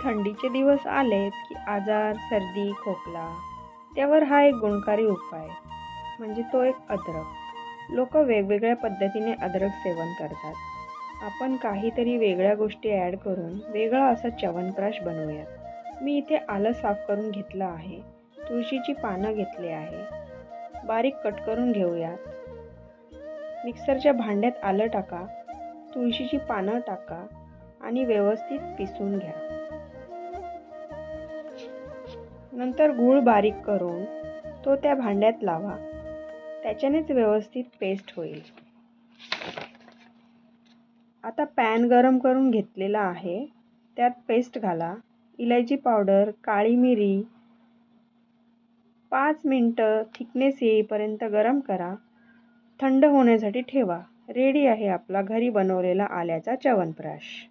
थंडीचे दिवस आलेत की आजार, सर्दी, खोकला त्यावर हा एक गुणकारी उपाय म्हणजे तो एक अद्रक. लोक वेगवेगळ्या पद्धतीने अद्रक सेवन करतात. आपण काहीतरी वेगळ्या गोष्टी ॲड करून वेगळा असा च्यवनप्रकाश बनवूयात. मी इथे आलं साफ करून घेतलं आहे. तुळशीची पानं घेतली आहे. बारीक कट करून घेऊयात. मिक्सरच्या भांड्यात आलं टाका, तुळशीची पानं टाका आणि व्यवस्थित पिसून घ्या. नंतर गूळ बारीक करून तो त्या भांड्यात लावा. त्याच्यानेच व्यवस्थित पेस्ट होईल. आता पॅन गरम करून घेतलेला आहे. त्यात पेस्ट घाला. इलायची पावडर, काळी मिरी 5 मिनिटं थिकनेस येईपर्यंत गरम करा. थंड होण्यासाठी ठेवा. रेडी आहे आपला घरी बनवलेला आल्याचा च्यवनप्रकाश.